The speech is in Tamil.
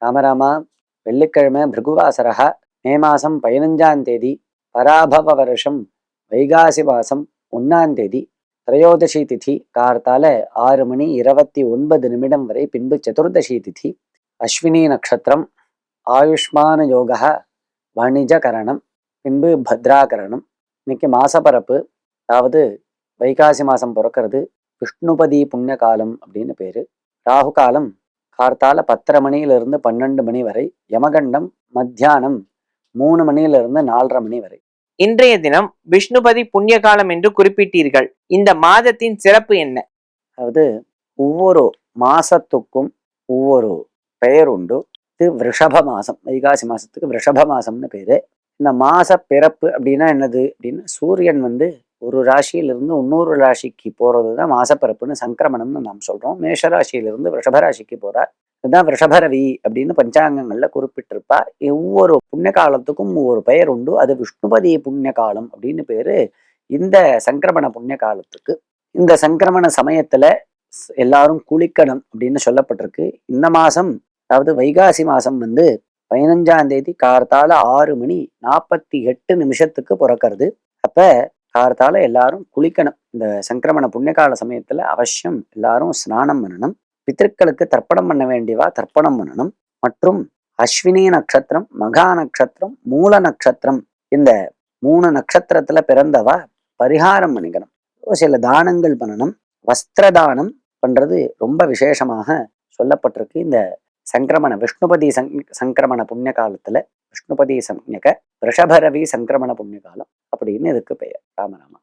ராமராமா, வெள்ளிக்கிழமை பிருகுவாசரா, மே மாதம் 15ஆம் தேதி, பராபவ வருஷம் வைகாசி மாதம் 1ஆம் தேதி, திரையோதசி திதி கார்த்தால 6:29 வரை, பின்பு சதுர்தசி திதி, அஸ்வினி நட்சத்திரம், ஆயுஷ்மான யோக, வணிஜகரணம், பின்பு பத்ராகரணம். இன்னைக்கு மாசப்பரப்பு, அதாவது வைகாசி மாதம் பிறக்கிறது, விஷ்ணுபதி புண்ணிய காலம் அப்படின்னு பேரு. ராகு காலம் கார்த்தால 10:30 மணியிலிருந்து 12 மணி வரை, யமகண்டம் மத்தியானம் 3 மணியிலிருந்து 4:30 மணி வரை. இன்றைய தினம் விஷ்ணுபதி புண்ணிய காலம் என்று குறிப்பிட்டீர்கள். இந்த மாதத்தின் சிறப்பு என்ன? அதாவது ஒவ்வொரு மாசத்துக்கும் ஒவ்வொரு பெயர் உண்டு. இது ரிஷப மாசம், வைகாசி மாசத்துக்கு ரிஷப மாசம்னு பேரு. இந்த மாச பிறப்பு அப்படின்னா என்னது அப்படின்னா, சூரியன் ஒரு ராசியிலிருந்து இன்னொரு ராசிக்கு போறது தான் மாசப்பிறப்புன்னு, சங்கிரமணம்னு நாம் சொல்றோம். மேஷராசியிலிருந்து ரிஷபராசிக்கு போறார். இதுதான் ரிஷபரவி அப்படின்னு பஞ்சாங்கங்கள்ல குறிப்பிட்டிருப்பா. ஒவ்வொரு புண்ணிய காலத்துக்கும் ஒவ்வொரு பெயர் உண்டு. அது விஷ்ணுபதி புண்ணிய காலம் அப்படின்னு பேரு இந்த சங்கிரமண புண்ணிய காலத்துக்கு. இந்த சங்கிரமண சமயத்துல எல்லாரும் குளிக்கணும் அப்படின்னு சொல்லப்பட்டிருக்கு. இந்த மாசம், அதாவது வைகாசி மாசம் 15ஆம் தேதி கார்த்தால 6:48 பிறக்கிறது. அப்ப கார்த்தால எல்லாரும் குளிக்கணும். இந்த சங்கிரமண புண்ணியகால சமயத்துல அவசியம் எல்லாரும் ஸ்நானம் பண்ணணும். பித்திருக்களுக்கு தர்ப்பணம் பண்ண வேண்டியவா தர்ப்பணம் பண்ணணும். மற்றும் அஸ்வினி நட்சத்திரம், மகா நட்சத்திரம், மூல நட்சத்திரம், இந்த 3 நட்சத்திரத்துல பிறந்தவா பரிகாரம் பண்ணிக்கணும். சில தானங்கள் பண்ணணும். வஸ்திர தானம் பண்றது ரொம்ப விசேஷமாக சொல்லப்பட்டிருக்கு. இந்த சங்கிரமண விஷ்ணுபதி சங்கிரமண புண்ணிய காலத்துல, விஷ்ணுபதி சம்ஞக ரிஷபரவி சங்கிரமண புண்ணிய காலம் அப்படின்னு இதுக்கு பெயர். ராமராமா.